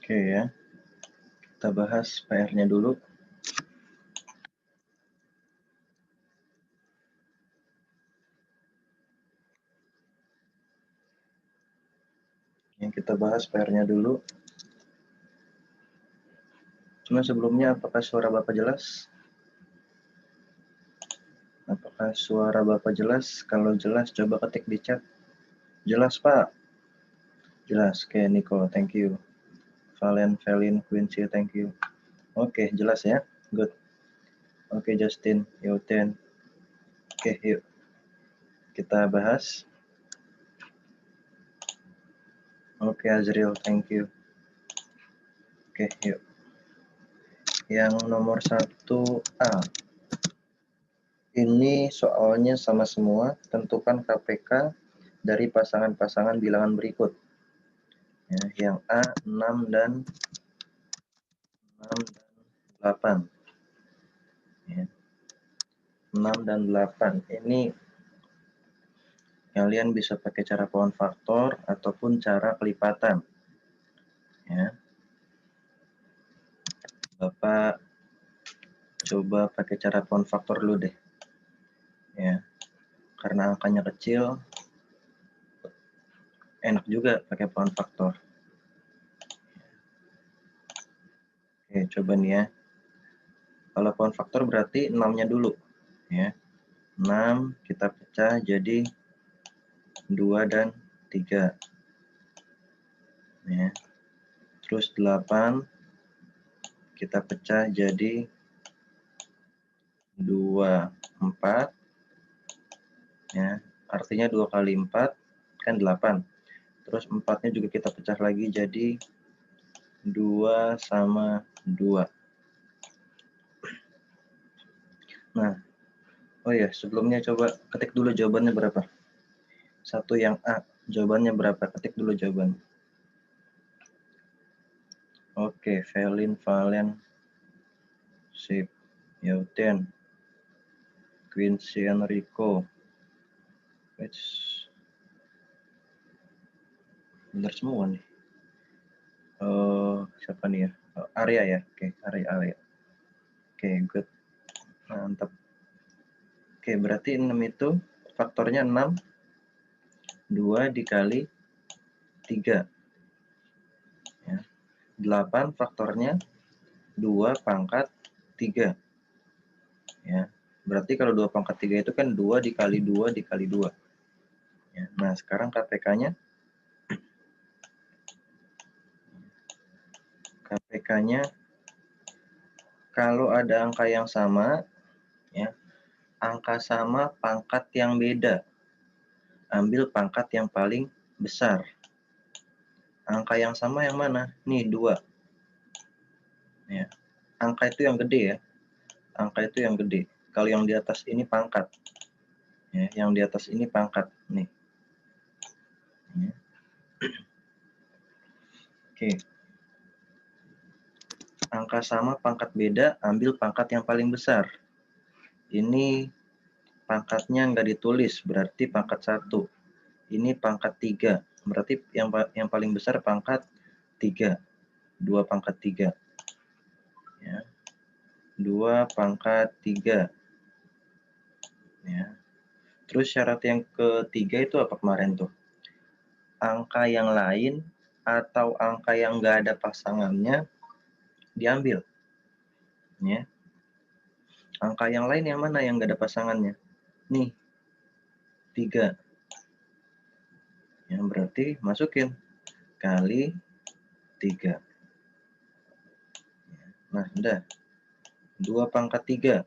Oke ya, kita bahas PR-nya dulu. Yang kita bahas PR-nya dulu. Cuma sebelumnya, apakah suara Bapak jelas? Apakah suara Bapak jelas? Kalau jelas, coba ketik di chat. Jelas, Pak. Jelas. Oke, Nico, thank you. Valen, Quincy, thank you. Oke, jelas ya. Good. Oke, Justin, Yoten. Oke, yuk. Kita bahas. Oke, Azril, thank you. Oke, yuk. Yang nomor 1A. Ini soalnya sama semua. Tentukan KPK dari pasangan-pasangan bilangan berikut. Ya, yang A 6 dan 8. Ya. 6 dan 8. Ini kalian bisa pakai cara pohon faktor ataupun cara kelipatan. Ya. Bapak coba pakai cara pohon faktor dulu deh. Ya. Karena angkanya kecil, enak juga pakai pohon faktor. Oke, coba nih ya. Kalau pohon faktor berarti 6-nya dulu. Ya. 6 kita pecah jadi 2 dan 3. Ya. Terus 8 kita pecah jadi 2, 4. Ya. Artinya 2 kali 4 kan 8. Terus 4-nya juga kita pecah lagi jadi 2 sama 2. Nah, oh ya, sebelumnya coba ketik dulu jawabannya berapa. 1 yang A, jawabannya berapa? Ketik dulu jawabannya. Oke, Valen, sip. Yauten, Quincy Enrico. Benar semua nih. Siapa nih ya? Arya ya? Oke, Arya. Oke, good. Mantap. Oke, berarti 6 itu faktornya 6. 2 dikali 3. Ya. 8 faktornya 2 pangkat 3. Ya. Berarti kalau 2 pangkat 3 itu kan 2 dikali 2 dikali 2. Ya. Nah, sekarang KPK-nya. KPK-nya kalau ada angka yang sama, ya, angka sama pangkat yang beda. Ambil pangkat yang paling besar. Angka yang sama yang mana? Nih, 2. Ya. Angka itu yang gede ya. Angka itu yang gede. Kalau yang di atas ini pangkat. Ya, yang di atas ini pangkat. Nih. Ya. Oke. Angka sama pangkat beda, ambil pangkat yang paling besar. Ini pangkatnya nggak ditulis, berarti pangkat 1. Ini pangkat 3, berarti yang paling besar pangkat 3. 2 pangkat 3. Ya. 2 pangkat 3. Ya. Terus syarat yang ketiga itu apa kemarin tuh? Angka yang lain atau angka yang nggak ada pasangannya diambil. Ya. Angka yang lain yang mana yang nggak ada pasangannya? Nih, 3. Yang berarti masukin kali 3. Nah, udah. 2 pangkat 3.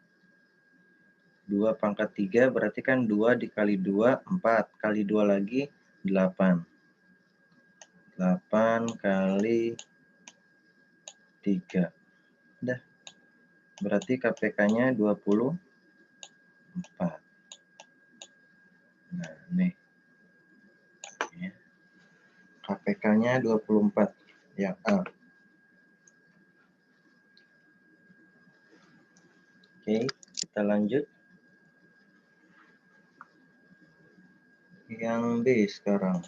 2 pangkat 3 berarti kan 2 dikali 2, 4. Kali 2 lagi, 8. 8 kali 3. Udah. Berarti KPK-nya 24. Nah, nih. Ya. KPK-nya 24. Yang A. Oke, kita lanjut. Yang B sekarang.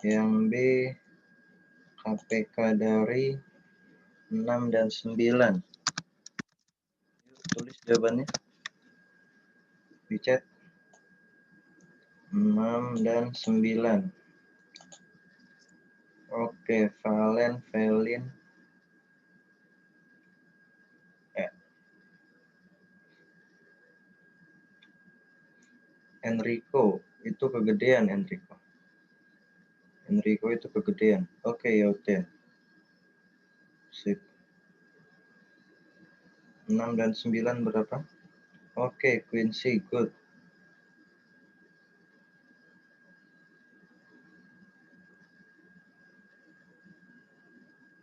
Yang B, KPK dari 6 dan 9. Tulis jawabannya di chat. 6 dan 9. Oke, Valen, Velin, Enrico, itu kegedean Enrico. Enrico itu kegedean. Oke, Yoten. Sip. 6 dan 9 berapa? Oke, Quincy, good.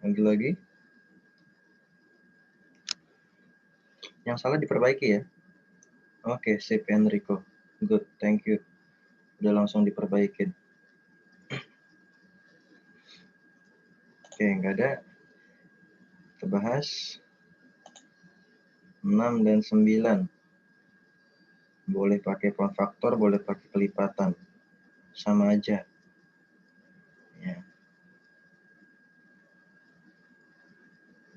Lagi-lagi. Yang salah diperbaiki ya. Oke, sip Enrico. Good, thank you. Udah langsung diperbaikin. Oke, nggak ada. Kita bahas 6 dan 9. Boleh pakai pound faktor, boleh pakai kelipatan. Sama aja. Ya.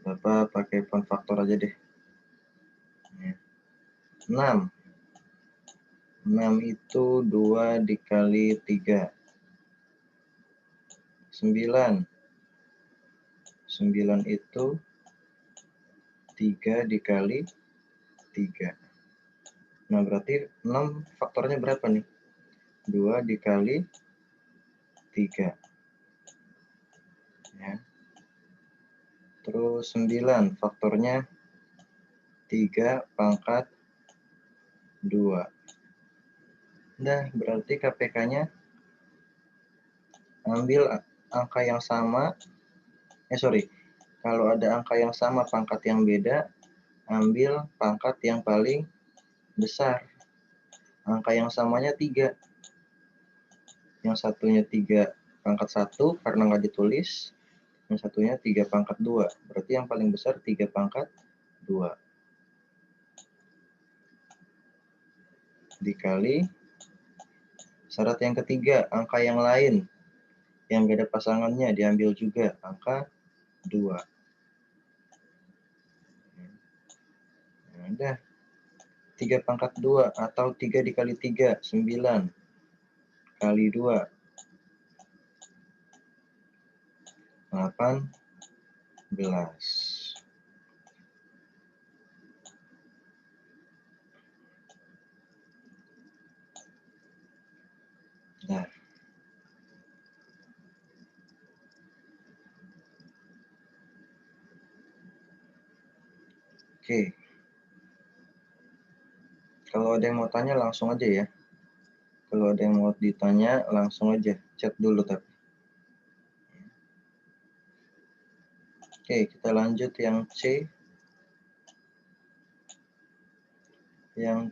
Bapak pakai pound faktor aja deh. Ya. 6. 6 itu 2 dikali 3. 9. 9 itu 3 dikali 3. Nah, berarti 6 faktornya berapa nih? 2 dikali 3. Ya. Terus 9 faktornya 3 pangkat 2. Nah, berarti KPK-nya ambil angka yang sama. Kalau ada angka yang sama pangkat yang beda, ambil pangkat yang paling besar. Angka yang samanya 3. Yang satunya 3 pangkat 1 karena nggak ditulis. Yang satunya 3 pangkat 2. Berarti yang paling besar 3 pangkat 2. Dikali syarat yang ketiga, angka yang lain. Yang nggak ada pasangannya diambil juga, angka 2. Nah, udah. 3 pangkat 2 atau 3 dikali 3, 9. Kali 2. 18. Nah. Oke. Kalau ada yang mau tanya langsung aja ya. Kalau ada yang mau ditanya langsung aja, chat dulu tapi. Oke, kita lanjut yang C. Yang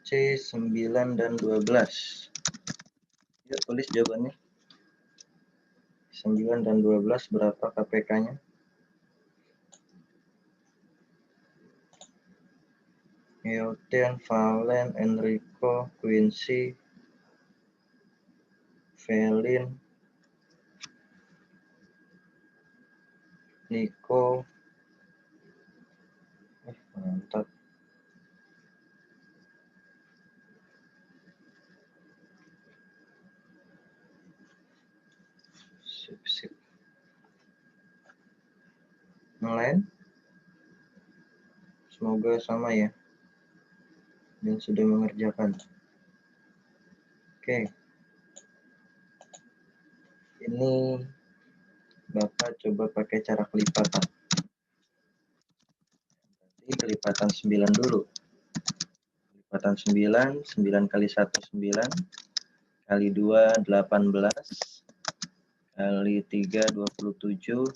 C 9 dan 12. Yuk tulis jawabannya. 9 dan 12 berapa KPK-nya? Yoten, Valen, Enrico, Quincy, Velin, Nico. Mantap. Sip. Yang lain? Semoga sama ya. Dan sudah mengerjakan. Oke. Ini Bapak coba pakai cara kelipatan. Berarti kelipatan 9 dulu. Kelipatan 9, 9 kali 1 9, kali 2 18, kali 3 27,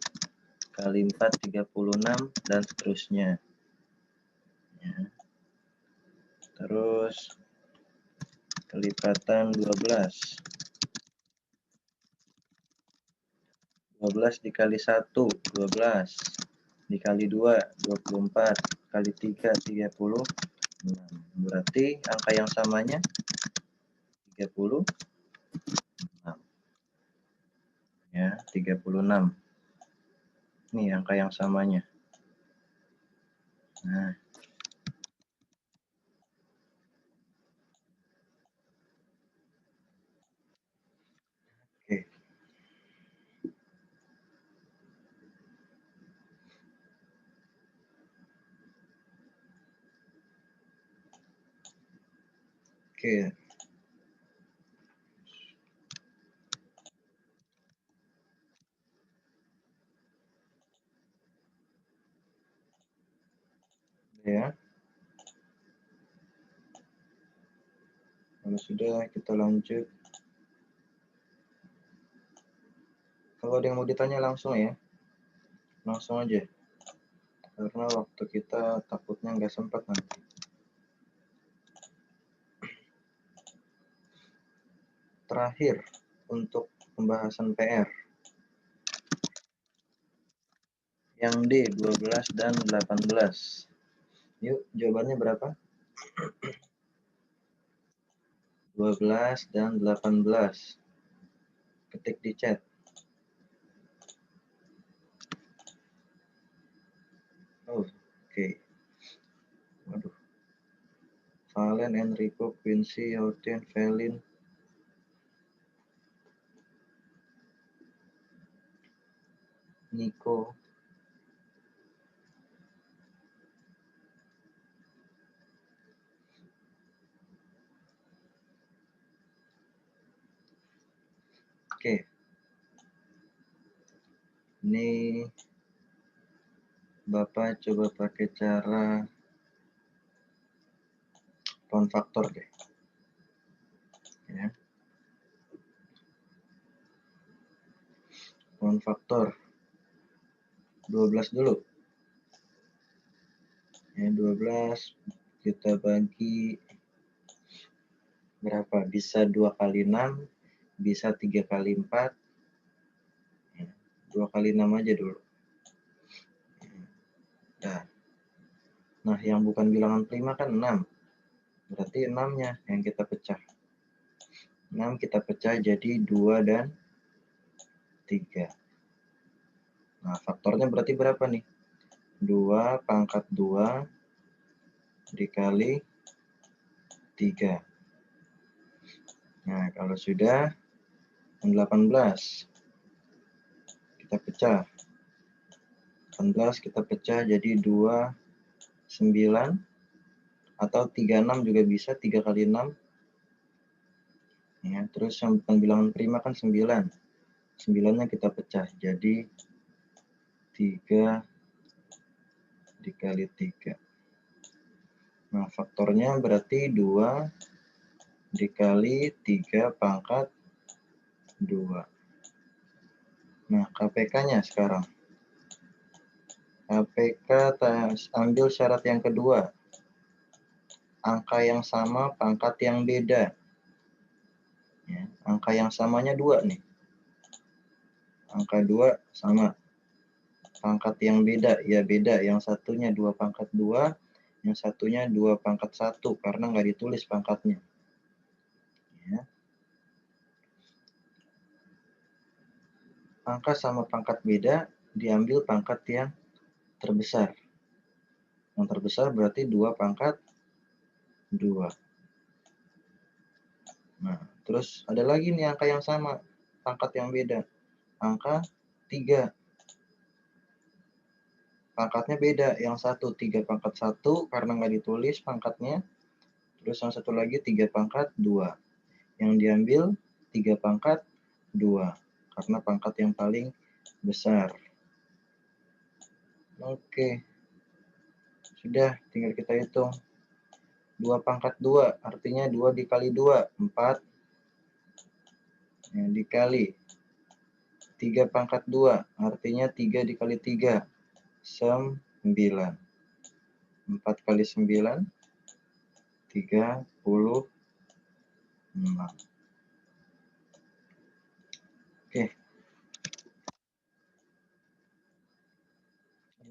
kali 4 36, dan seterusnya. Ya. Terus kelipatan 12. 12 dikali 1, 12. Dikali 2, 24. Kali 3, 36. Berarti angka yang samanya 36. Ya, 36. Ini angka yang samanya. Nah, oke. Oke. Ya. Kalau sudah, kita lanjut. Kalau ada yang mau ditanya langsung ya. Langsung aja. Karena waktu kita takutnya nggak sempat nanti. Terakhir, untuk pembahasan PR. Yang D, 12 dan 18. Yuk, jawabannya berapa? 12 dan 18. Ketik di chat. Oh, oke. Waduh. Valen, Enrico, Quincy, Auden, Velin. Nico. Oke. Ini Bapak coba pakai cara pound faktor deh. Ya. Pound faktor 12 dulu. Ya, 12 kita bagi berapa? Bisa 2 kali 6, bisa 3 kali 4. 2 kali 6 aja dulu. Nah, yang bukan bilangan prima kan 6. Berarti 6-nya yang kita pecah. 6 kita pecah jadi 2 dan 3. Nah, faktornya berarti berapa nih? 2 pangkat 2 dikali 3. Nah, kalau sudah 18 kita pecah. 18 kita pecah jadi 2, 9. Atau 36 juga bisa, 3 kali 6. Ya, terus yang bukan bilangan prima kan 9. 9-nya kita pecah jadi 3 dikali 3. Nah, faktornya berarti 2 dikali 3 pangkat 2. Nah, KPK-nya sekarang. KPK ambil syarat yang kedua. Angka yang sama, pangkat yang beda. Ya, angka yang samanya 2 nih. Angka 2 sama. Pangkat yang beda, ya beda. Yang satunya 2 pangkat 2, yang satunya 2 pangkat 1, karena nggak ditulis pangkatnya. Ya. Angka sama pangkat beda, diambil pangkat yang terbesar. Yang terbesar berarti 2 pangkat 2. Nah, terus ada lagi nih angka yang sama, pangkat yang beda. Angka 3. Pangkatnya beda, yang satu 3 pangkat 1 karena nggak ditulis pangkatnya. Terus yang satu lagi 3 pangkat 2. Yang diambil 3 pangkat 2 karena pangkat yang paling besar. Oke. Sudah, tinggal kita hitung. 2 pangkat 2 artinya 2 dikali 2, 4. Ya, dikali 3 pangkat 2 artinya 3 dikali 3, 9. 4 kali 9, 36. Oke.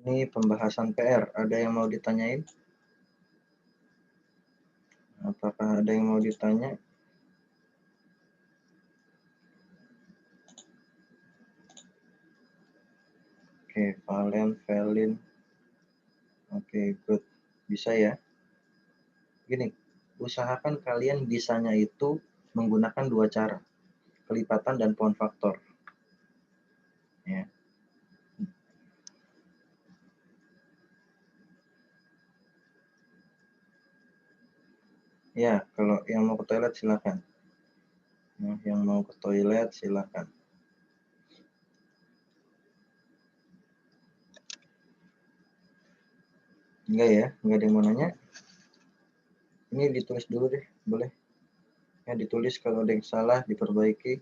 Ini pembahasan PR. Ada yang mau ditanyain? Apakah ada yang mau ditanya? valen, valin. Oke, good. Bisa ya. Gini, usahakan kalian bisanya itu menggunakan dua cara, kelipatan dan poin faktor. Ya. Ya, kalau yang mau ke toilet silakan. Ya, yang mau ke toilet silakan. Enggak ya, enggak ada yang mau nanya. Ini ditulis dulu deh, boleh. Ya, ditulis kalau ada yang salah, diperbaiki.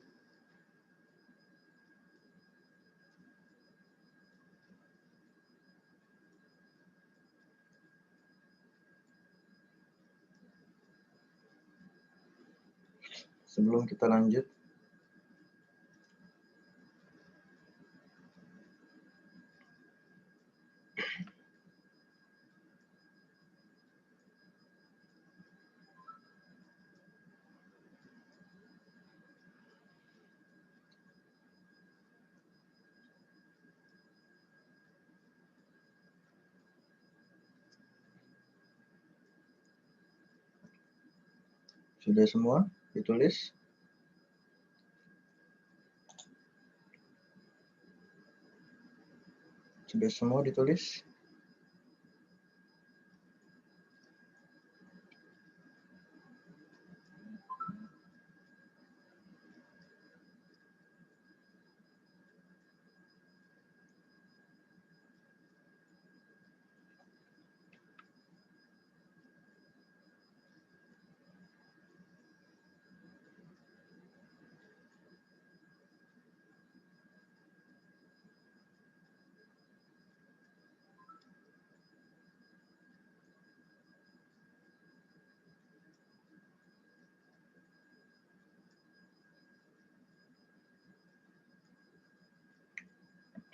Sebelum kita lanjut. Sudah semua ditulis? Sudah semua ditulis?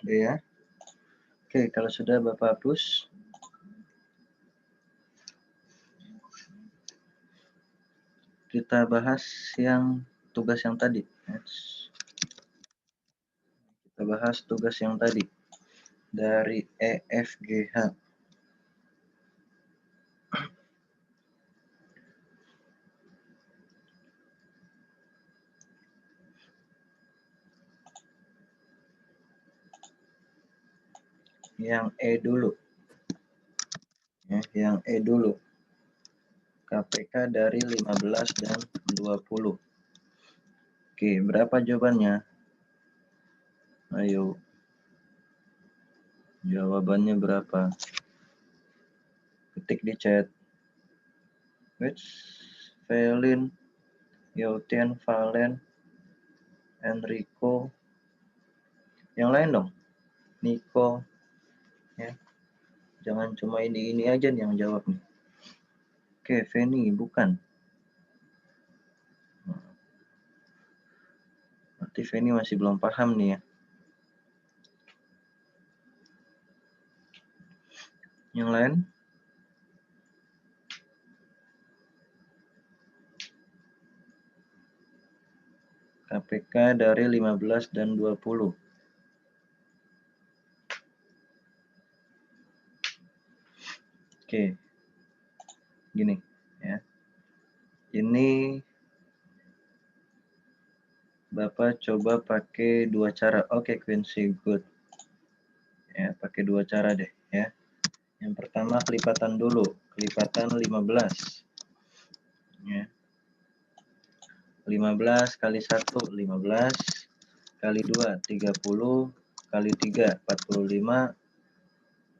Ya. Oke, kalau sudah Bapak hapus. Kita bahas yang tugas yang tadi. Kita bahas tugas yang tadi dari EFGH. Yang E dulu. Ya, yang E dulu. KPK dari 15 dan 20. Oke, berapa jawabannya? Ayo. Jawabannya berapa? Ketik di chat. Which Valin, Yautian, Valen, Enrico. Yang lain dong. Nico. Ya. Jangan cuma ini aja nih yang jawab nih. Oke, Feni, bukan. Berarti Feni masih belum paham nih ya. Yang lain? KPK dari 15 dan 20. Oke. Gini ya. Ini Bapak coba pakai dua cara. Oke, Quincy, good. Ya, pakai dua cara deh ya. Yang pertama kelipatan dulu, kelipatan 15. Ya. 15 kali 1, 15 kali 2, 30 kali 3, 45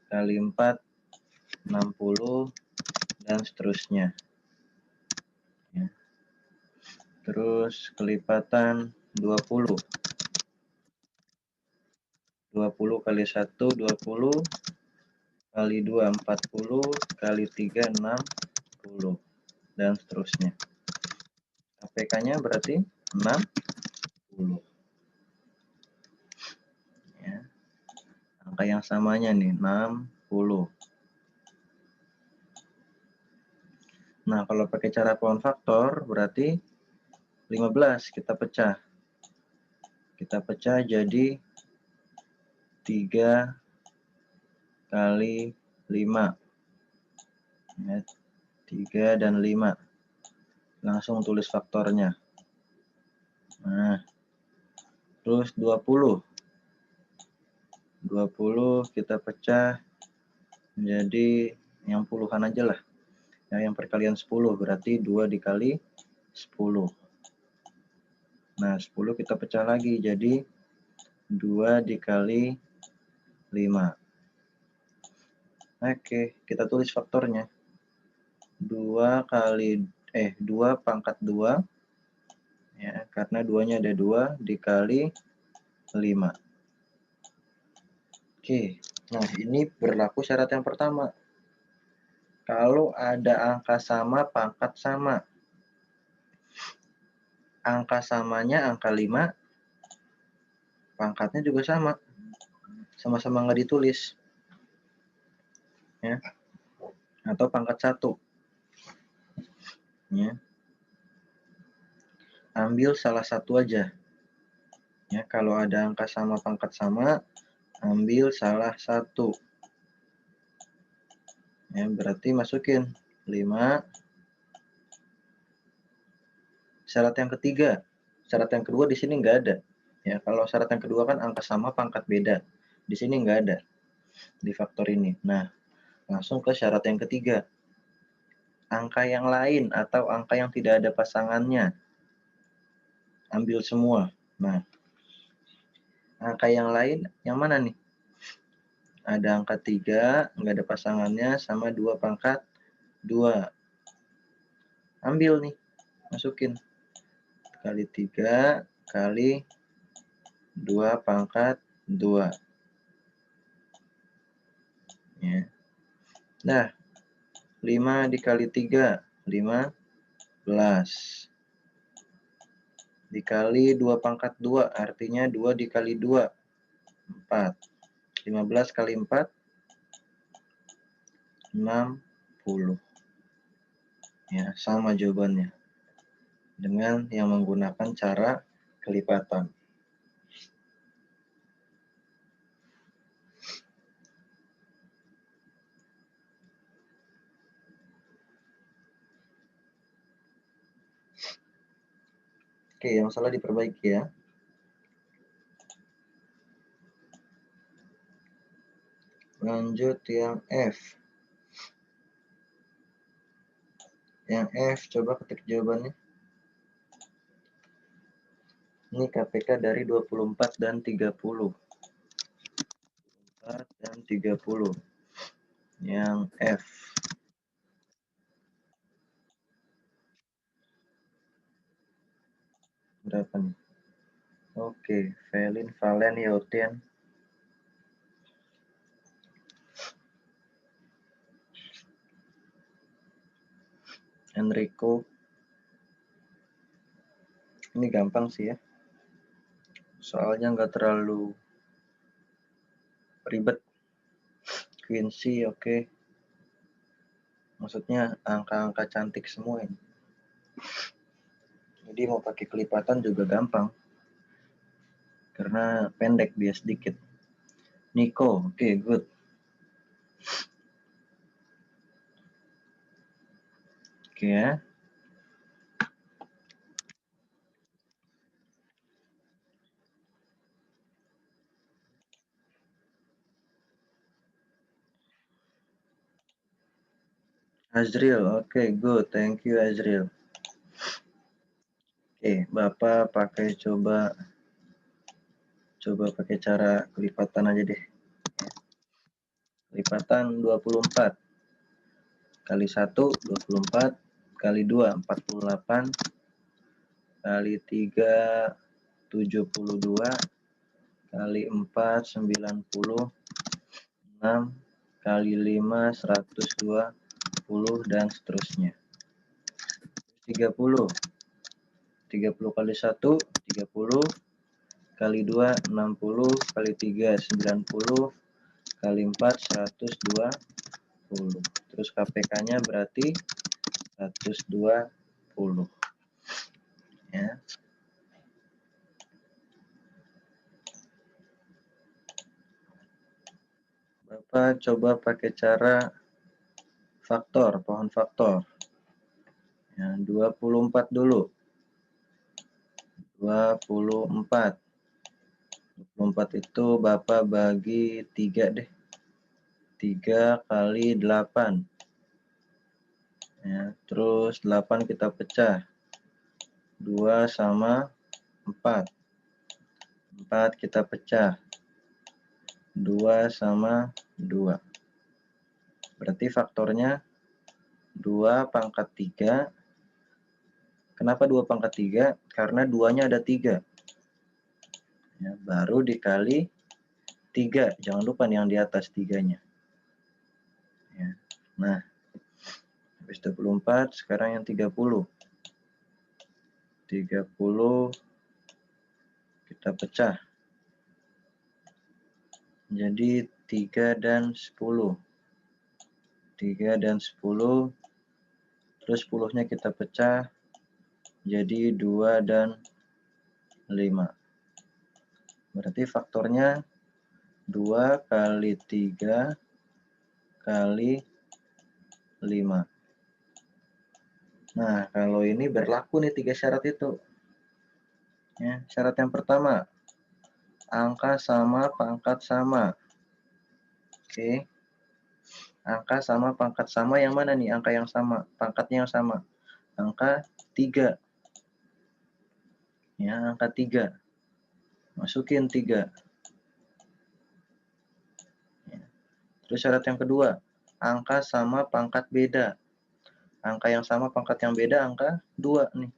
kali 4, 60 dan seterusnya. Ya. Terus kelipatan 20. 20 kali 1, 20 kali 2, 40 kali 3, 60 dan seterusnya. KPK-nya berarti 60. Ya. Angka yang samanya nih 60. Nah, kalau pakai cara poin faktor berarti 15 kita pecah. Kita pecah jadi 3 kali 5. Ya, 3 dan 5. Langsung tulis faktornya. Nah, terus 20. 20 kita pecah menjadi yang puluhan aja lah. Ya, yang perkalian 10 berarti 2 dikali 10. Nah, 10 kita pecah lagi jadi 2 dikali 5. Oke, kita tulis faktornya. 2 pangkat 2 ya, karena 2-nya ada 2 dikali 5. Oke, nah ini berlaku syarat yang pertama. Kalau ada angka sama, pangkat sama. Angka samanya angka 5, pangkatnya juga sama. Sama-sama nggak ditulis. Ya. Atau pangkat 1. Ya. Ambil salah satu aja. Ya, kalau ada angka sama pangkat sama, ambil salah satu. Ya, berarti masukin 5. Syarat yang ketiga. Syarat yang kedua di sini nggak ada. Ya, kalau syarat yang kedua kan angka sama pangkat beda. Di sini nggak ada di faktor ini. Nah, langsung ke syarat yang ketiga. Angka yang lain atau angka yang tidak ada pasangannya. Ambil semua. Nah, angka yang lain yang mana nih? Ada angka 3, nggak ada pasangannya, sama 2 pangkat 2. Ambil nih, masukin. Kali 3 kali 2 pangkat 2. Ya. Nah, 5 dikali 3, 15. Dikali 2 pangkat 2, artinya 2 dikali 2, 4. 15 kali 4, 60. Ya, sama jawabannya. Dengan yang menggunakan cara kelipatan. Oke, yang salah diperbaiki ya. Lanjut yang F. Yang F, coba ketik jawabannya. Ini KPK dari 24 dan 30. 24 dan 30. Yang F. Berapa nih? Oke, Velin, Valen, Yotian. Enrico. Ini gampang sih ya. Soalnya nggak terlalu ribet. Quincy, oke. Maksudnya angka-angka cantik semua ini. Jadi mau pakai kelipatan juga gampang. Karena pendek dia sedikit. Nico, oke, good. Oke ya. Azril, oke, good. Thank you, Azril. Oke, Bapak pakai coba pakai cara kelipatan aja deh. Kelipatan 24 kali 1 24 kali 2 48 kali 3 72 kali 4 90 6 kali 5 120 dan seterusnya. 30 kali 1 30 kali 2 60 kali 3 90 kali 4 120. Terus KPK-nya berarti 120. Ya. Bapak coba pakai cara faktor, pohon faktor. Ya, 24 dulu. 24. 24 itu Bapak bagi 3 deh. 3 kali 8. Ya, terus 8 kita pecah. 2 sama 4. 4 kita pecah. 2 sama 2. Berarti faktornya 2 pangkat 3. Kenapa 2 pangkat 3? Karena 2-nya ada 3. Ya, baru dikali 3. Jangan lupa nih yang di atas 3-nya. Ya. Nah, habis 24, sekarang yang 30. 30 kita pecah. Jadi 3 dan 10. 3 dan 10. Terus 10-nya kita pecah. Jadi 2 dan 5. Berarti faktornya 2 kali 3 kali 5. Nah, kalau ini berlaku nih 3 syarat itu. Ya, syarat yang pertama, angka sama pangkat sama. Oke. Angka sama pangkat sama yang mana nih? Angka yang sama, pangkatnya yang sama. Angka 3. Ya, angka 3. Masukin 3. Ya. Terus syarat yang kedua, angka sama pangkat beda. Angka yang sama pangkat yang beda angka 2 nih.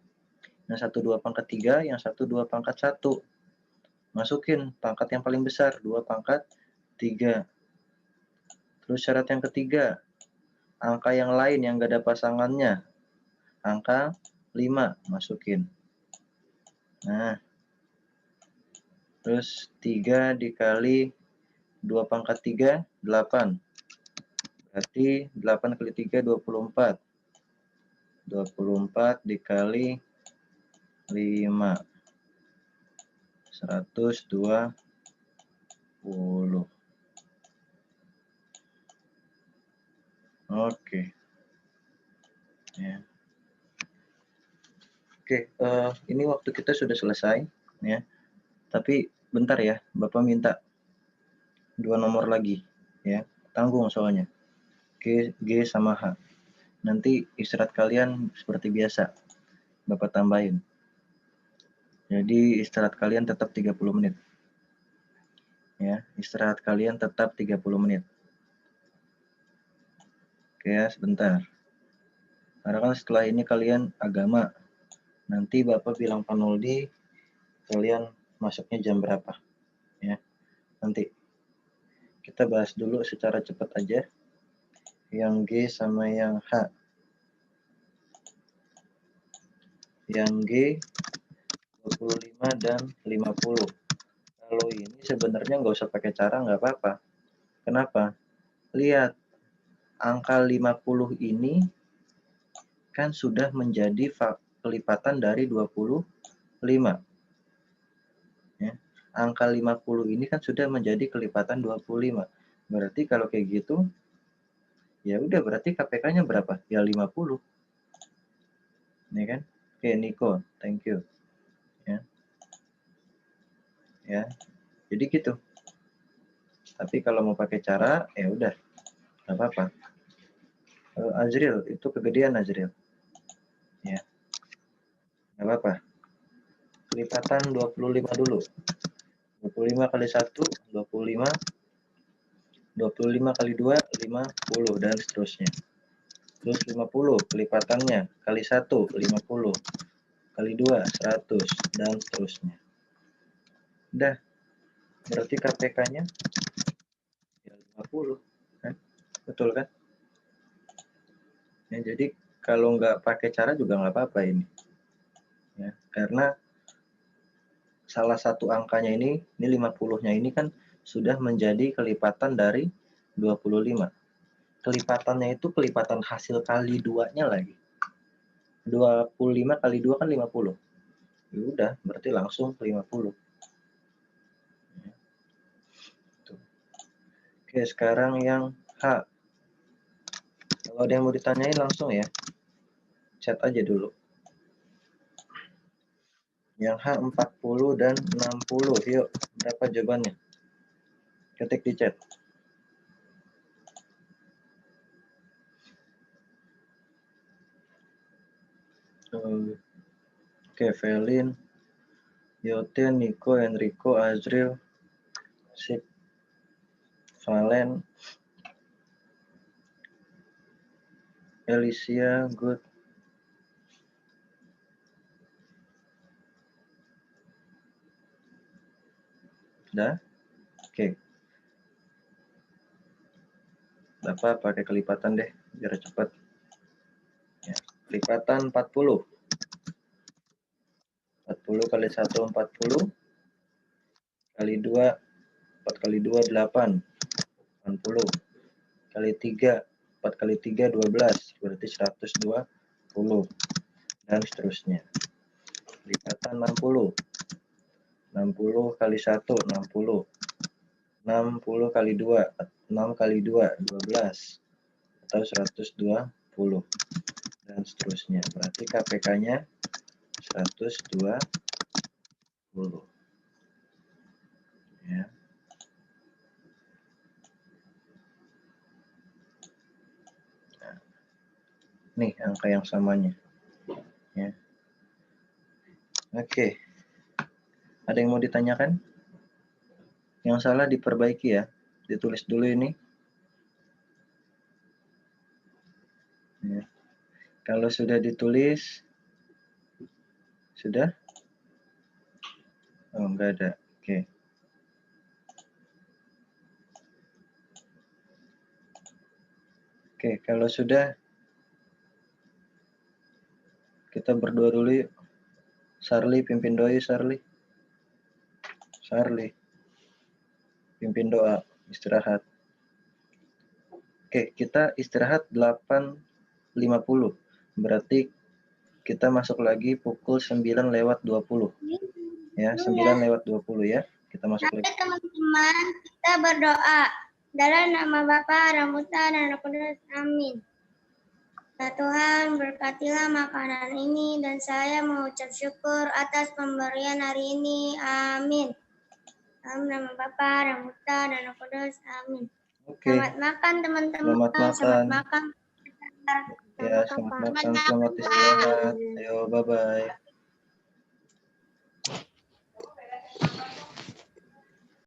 Yang satu 2 pangkat 3, yang satu 2 pangkat 1. Masukin pangkat yang paling besar, 2 pangkat 3. Terus syarat yang ketiga, angka yang lain yang gak ada pasangannya. Angka 5, masukin. Nah, terus 3 dikali 2 pangkat 3, 8. Berarti 8 kali 3, 24. 24 dikali 5. 120. Oke. Ya. Oke, ini waktu kita sudah selesai, ya. Tapi bentar ya, Bapak minta 2 nomor lagi, ya. Tanggung soalnya. G sama H. Nanti istirahat kalian seperti biasa, Bapak tambahin. Jadi istirahat kalian tetap 30 menit. Ya, istirahat kalian tetap 30 menit. Oke ya, sebentar. Karena kan setelah ini kalian agama. Nanti Bapak bilang Pak Noldi, kalian masuknya jam berapa. Ya, nanti kita bahas dulu secara cepat aja. Yang G sama yang H. Yang G 25 dan 50. Kalau ini sebenarnya nggak usah pakai cara, nggak apa-apa. Kenapa? Lihat, angka 50 ini kan sudah menjadi kelipatan dari 25. Ya. Angka 50 ini kan sudah menjadi kelipatan 25. Berarti kalau kayak gitu, ya udah berarti KPK-nya berapa? Ya 50. Ini kan? Oke, Nico, thank you. Ya. Ya. Jadi gitu. Tapi kalau mau pakai cara, ya udah, nggak apa-apa. Azril, itu kegedean Azril. Ya, nggak apa-apa. Kelipatan 25 dulu. 25 kali 1, 25. 25 kali 2, 50, dan seterusnya. Terus 50, kelipatannya kali 1, 50. Kali 2, 100, dan seterusnya. Udah, berarti KPK-nya ya 50. Kan? Betul kan? Ya, jadi kalau nggak pakai cara juga nggak apa-apa ini. Ya, karena salah satu angkanya ini 50-nya ini kan sudah menjadi kelipatan dari 25. Kelipatannya itu kelipatan hasil kali 2-nya lagi. 25 kali 2 kan 50. Ya udah, berarti langsung 50. Oke, sekarang yang H. Kalau ada yang mau ditanyain langsung ya. Chat aja dulu. Yang H 40 dan 60. Yuk, berapa jawabannya? Ketik di chat. Oke, Velin, Yoten, Nico, Enrico, Azril, Sip, Valen, Alicia, good. Udah? Oke. Bapak pakai kelipatan deh, biar cepat. Ya, kelipatan 40. 40 kali 1, 40. Kali 2, 4 kali 2, 8. 80. Kali 3, 4 kali 3, 12. Berarti 120. Dan seterusnya. Kelipatan 60. 60 kali 1, 60. 60 kali 2, 6 kali 2, 12. Atau 120. Dan seterusnya. Berarti KPK-nya 120. Ya. Nah, nih angka yang samanya. Ya. Oke. Ada yang mau ditanyakan? Yang salah diperbaiki ya. Ditulis dulu ini. Ya. Kalau sudah ditulis, sudah? Oh, enggak ada. Oke. Oke, kalau sudah, kita berdoa dulu yuk. Sarli, pimpin doa yuk, Sarli. Sarli. Pimpin doa, istirahat. Oke, kita istirahat 8.50. Berarti kita masuk lagi pukul 9:20. Ya, 9:20 ya. Kita masuk lagi. Teman-teman, kita berdoa. Dalam nama Bapa dan Putra dan Roh Kudus. Amin. Ya Tuhan, berkatilah makanan ini dan saya mengucap syukur atas pemberian hari ini. Amin. Dalam nama Bapa dan Putra dan Roh Kudus. Amin. Oke. Selamat makan teman-teman. Selamat makan. Selamat makan. Ya, selamat makan. Selamat istirahat. Ayo, bye-bye.